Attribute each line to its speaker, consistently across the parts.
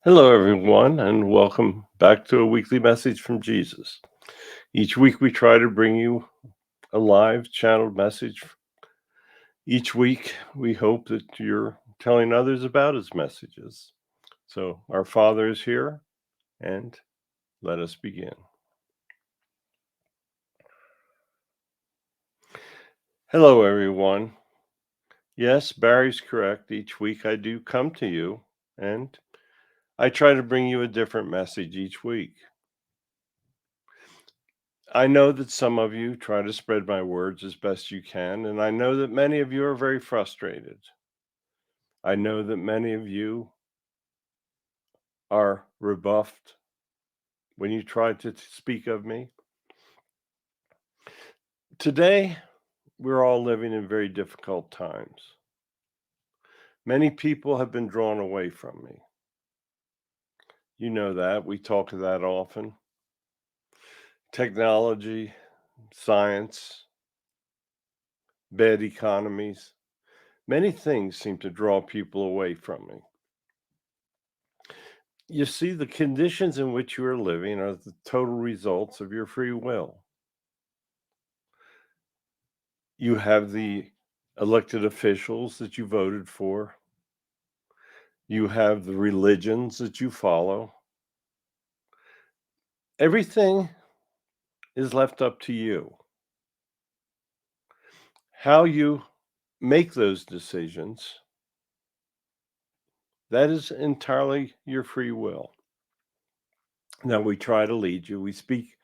Speaker 1: Hello, everyone, and welcome back to a weekly message from Jesus. Each week, we try to bring you a live channeled message. Each week, we hope that you're telling others about his messages. So, our Father is here, and let us begin. Hello, everyone. Yes, Barry's correct. Each week, I do come to you, and I try to bring you a different message each week. I know that some of you try to spread my words as best you can, and I know that many of you are very frustrated. I know that many of you are rebuffed when you try to speak of me. Today, we're all living in very difficult times. Many people have been drawn away from me. You know that. We talk of that often. Technology, science, bad economies, many things seem to draw people away from me. You see, the conditions in which you are living are the total results of your free will. You have the elected officials that you voted for, you have the religions that you follow. Everything is left up to you. How you make those decisions, that is entirely your free will. Now, we try to lead you. We speak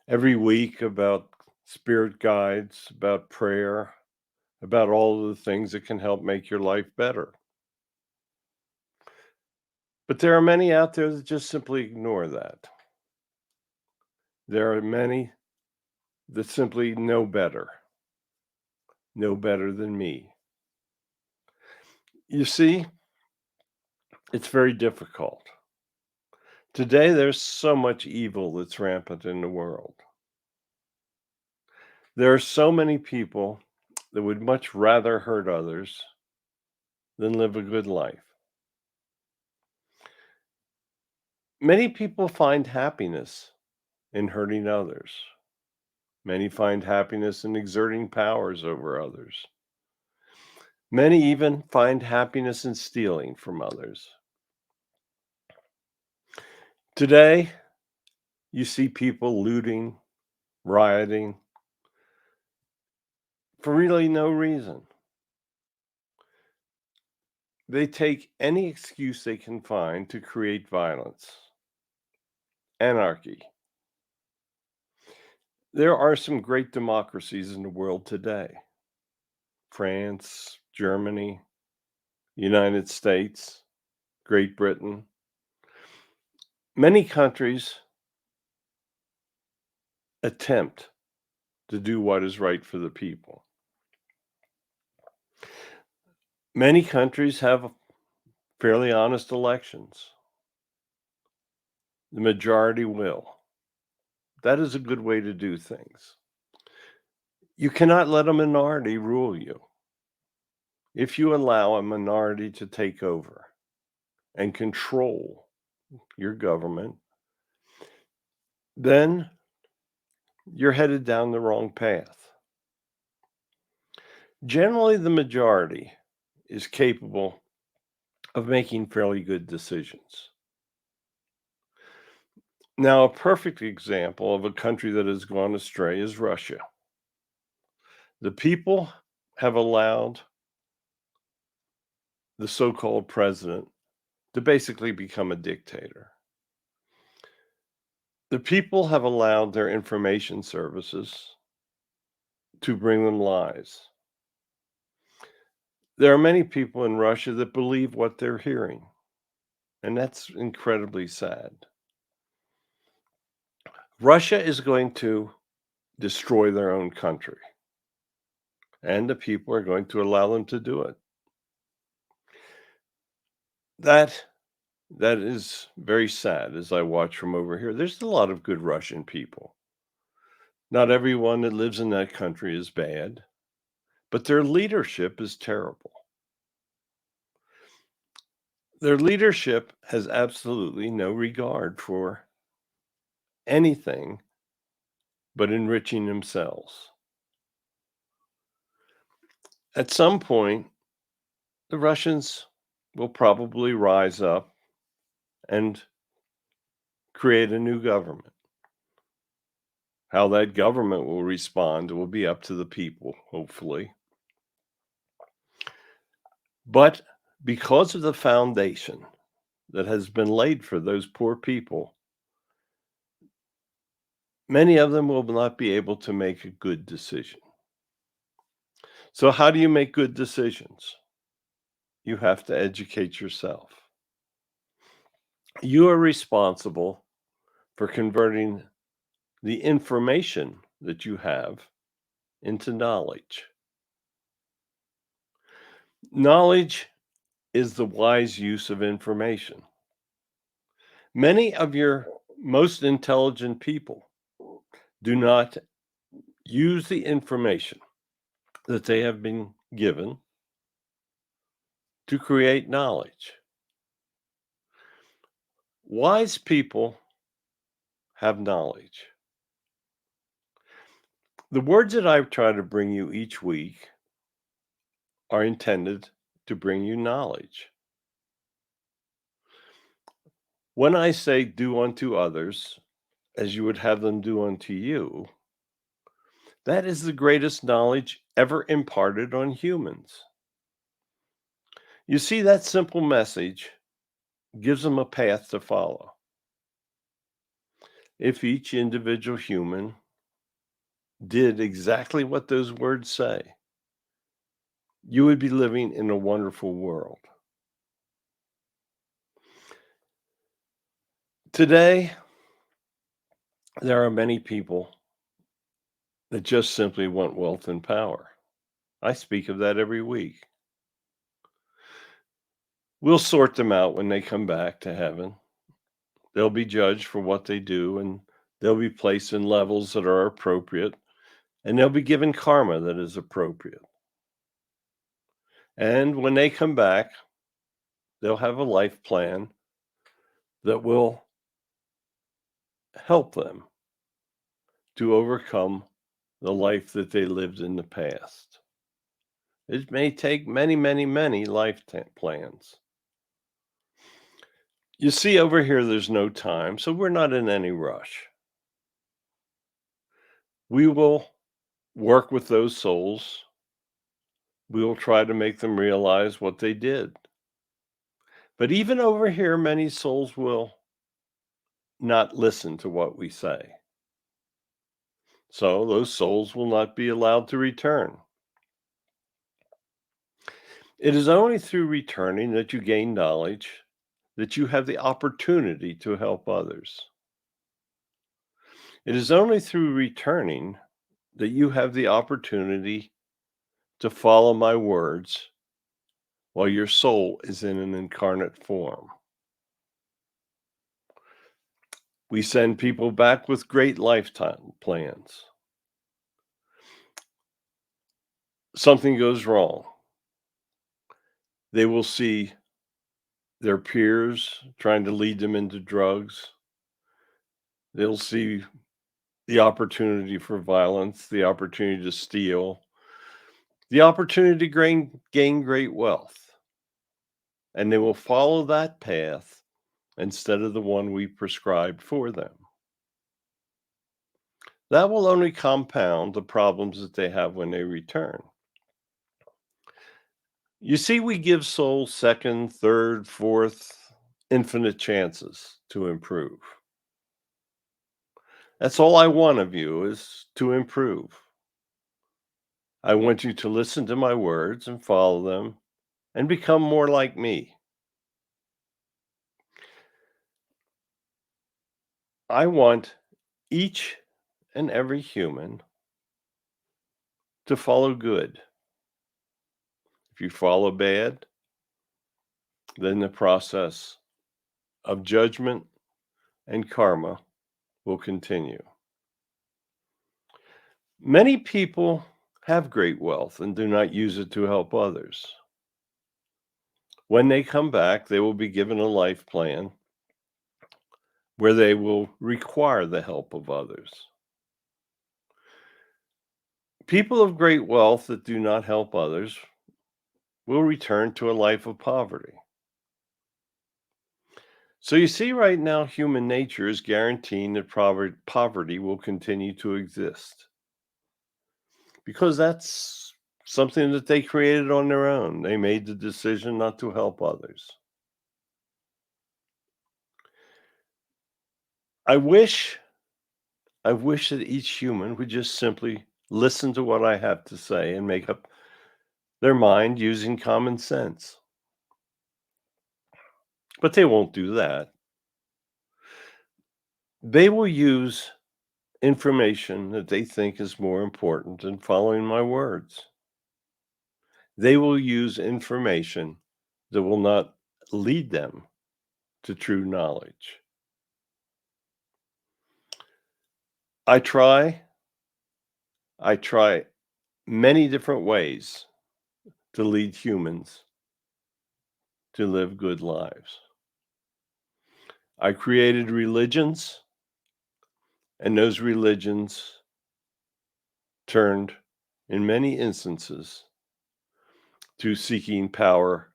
Speaker 1: every week about spirit guides, about prayer, about all of the things that can help make your life better. But there are many out there that just simply ignore that. There are many that simply know better than me. You see, it's very difficult. Today, there's so much evil that's rampant in the world. There are so many people that would much rather hurt others than live a good life. Many people find happiness in hurting others. Many find happiness in exerting powers over others. Many even find happiness in stealing from others. Today, you see people looting, rioting for really no reason. They take any excuse they can find to create violence, anarchy. There are some great democracies in the world today: France, Germany, United States, Great Britain. Many countries attempt to do what is right for the people. Many countries have fairly honest elections. The majority will. That is a good way to do things. You cannot let a minority rule you. If you allow a minority to take over and control your government, then you're headed down the wrong path. Generally, the majority is capable of making fairly good decisions. Now, a perfect example of a country that has gone astray is Russia. The people have allowed the so-called president to basically become a dictator. The people have allowed their information services to bring them lies. There are many people in Russia that believe what they're hearing, and that's incredibly sad. Russia is going to destroy their own country, and the people are going to allow them to do it. That that is very sad as I watch from over here. There's a lot of good Russian people. Not everyone that lives in that country is bad, but their leadership is terrible. Their leadership has absolutely no regard for anything but enriching themselves. At some point, the Russians will probably rise up and create a new government. How that government will respond will be up to the people, hopefully. But because of the foundation that has been laid for those poor people, many of them will not be able to make a good decision. So, how do you make good decisions? You have to educate yourself. You are responsible for converting the information that you have into knowledge. Knowledge is the wise use of information. Many of your most intelligent people do not use the information that they have been given to create knowledge. Wise people have knowledge. The words that I try to bring you each week are intended to bring you knowledge. When I say do unto others as you would have them do unto you, that is the greatest knowledge ever imparted on humans. You see, that simple message gives them a path to follow. If each individual human did exactly what those words say, you would be living in a wonderful world. Today, there are many people that just simply want wealth and power. I speak of that every week. We'll sort them out when they come back to heaven. They'll be judged for what they do, and they'll be placed in levels that are appropriate, and they'll be given karma that is appropriate. And when they come back, they'll have a life plan that will help them to overcome the life that they lived in the past. It may take many, many, many plans. You see, over here, there's no time, so we're not in any rush. We will work with those souls. We will try to make them realize what they did. But even over here, many souls will not listen to what we say. So those souls will not be allowed to return. It is only through returning that you gain knowledge, that you have the opportunity to help others. It is only through returning that you have the opportunity to follow my words while your soul is in an incarnate form. We send people back with great lifetime plans. Something goes wrong. They will see their peers trying to lead them into drugs. They'll see the opportunity for violence, the opportunity to steal, the opportunity to gain great wealth. And they will follow that path instead of the one we prescribed for them. That will only compound the problems that they have when they return. You see, we give souls second, third, fourth, infinite chances to improve. That's all I want of you is to improve. I want you to listen to my words and follow them and become more like me. I want each and every human to follow good. If you follow bad, then the process of judgment and karma will continue. Many people have great wealth and do not use it to help others. When they come back, they will be given a life plan where they will require the help of others. People of great wealth that do not help others will return to a life of poverty. So you see, right now, human nature is guaranteeing that poverty will continue to exist because that's something that they created on their own. They made the decision not to help others. I wish I wish that each human would just simply listen to what I have to say and make up their mind using common sense. But they won't do that. They will use information that they think is more important than following my words. They will use information that will not lead them to true knowledge. I try I try many different ways to lead humans to live good lives. I created religions, and those religions turned, in many instances, to seeking power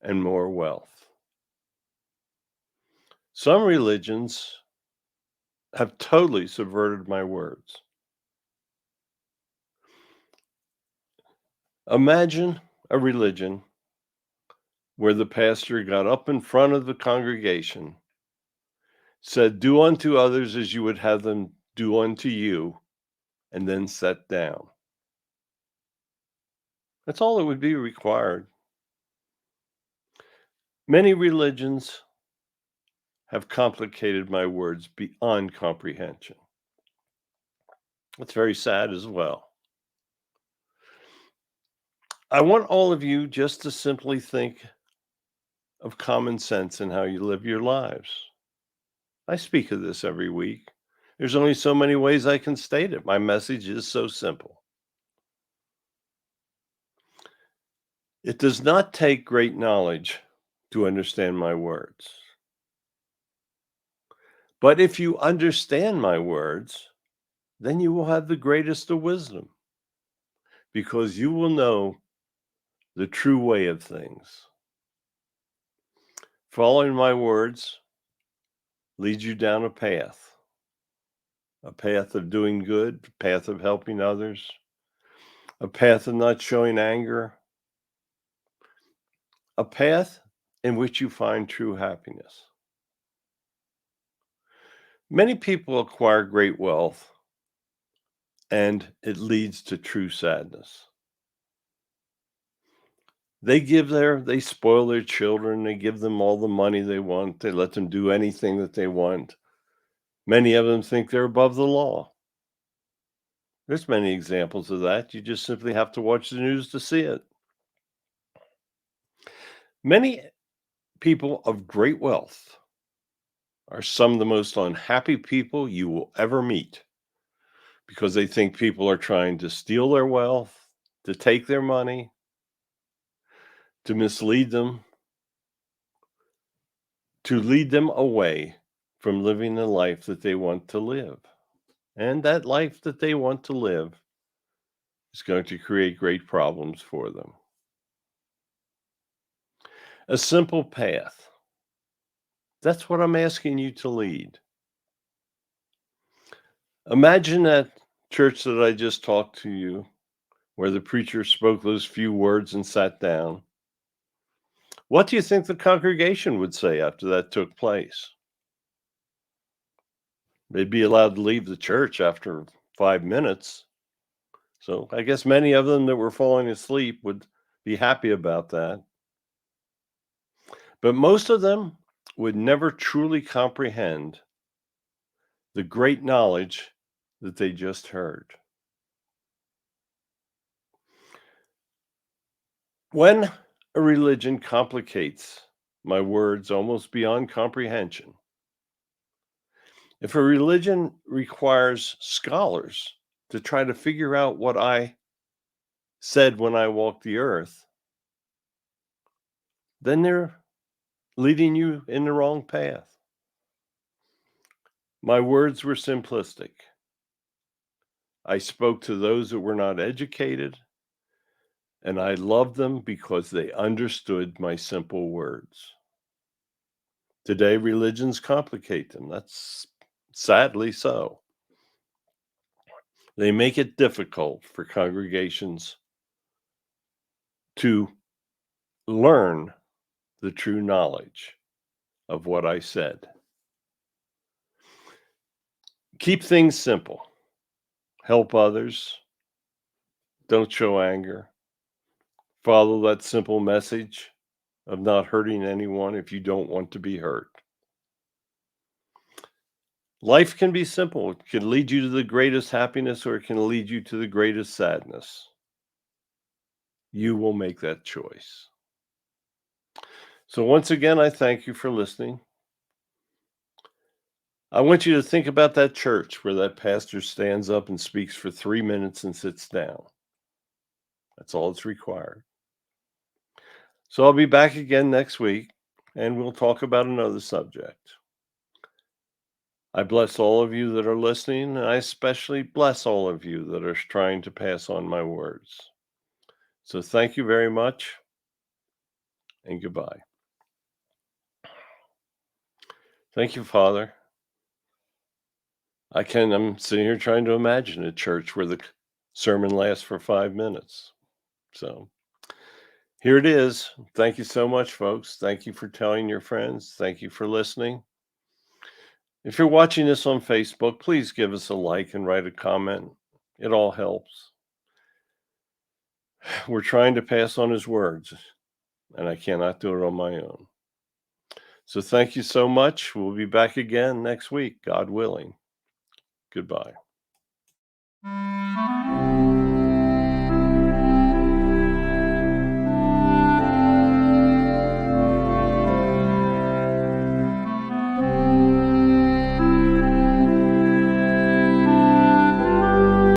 Speaker 1: and more wealth. Some religions have totally subverted my words. Imagine a religion where the pastor got up in front of the congregation, said, "Do unto others as you would have them do unto you," and then sat down. That's all that would be required. Many religions have complicated my words beyond comprehension. It's very sad as well. I want all of you just to simply think of common sense in how you live your lives. I speak of this every week. There's only so many ways I can state it. My message is so simple. It does not take great knowledge to understand my words. But if you understand my words, then you will have the greatest of wisdom because you will know the true way of things. Following my words leads you down a path of doing good, a path of helping others, a path of not showing anger, a path in which you find true happiness. Many people acquire great wealth and it leads to true sadness. They spoil their children, they give them all the money they want, they let them do anything that they want. Many of them think they're above the law. There's many examples of that. You just simply have to watch the news to see it. Many people of great wealth are some of the most unhappy people you will ever meet because they think people are trying to steal their wealth, to take their money, to mislead them, to lead them away from living the life that they want to live. And that life that they want to live is going to create great problems for them. A simple path. That's what I'm asking you to lead. Imagine that church that I just talked to you, where the preacher spoke those few words and sat down. What do you think the congregation would say after that took place? They'd be allowed to leave the church after 5 minutes. So I guess many of them that were falling asleep would be happy about that. But most of them would never truly comprehend the great knowledge that they just heard. When a religion complicates my words almost beyond comprehension, if a religion requires scholars to try to figure out what I said when I walked the earth, then they're leading you in the wrong path. My words were simplistic. I spoke to those that were not educated, and I loved them because they understood my simple words. Today, religions complicate them. That's sadly so. They make it difficult for congregations to learn the true knowledge of what I said. Keep things simple. Help others. Don't show anger. Follow that simple message of not hurting anyone if you don't want to be hurt. Life can be simple. It can lead you to the greatest happiness or it can lead you to the greatest sadness. You will make that choice. So, once again, I thank you for listening. I want you to think about that church where that pastor stands up and speaks for 3 minutes and sits down. That's all that's required. So, I'll be back again next week and we'll talk about another subject. I bless all of you that are listening, and I especially bless all of you that are trying to pass on my words. So thank you very much, and goodbye. Thank you, Father. I'm sitting here trying to imagine a church where the sermon lasts for 5 minutes. So here it is. Thank you so much, folks. Thank you for telling your friends. Thank you for listening. If you're watching this on Facebook, please give us a like and write a comment. It all helps. We're trying to pass on his words, and I cannot do it on my own. So thank you so much. We'll be back again next week, God willing. Goodbye.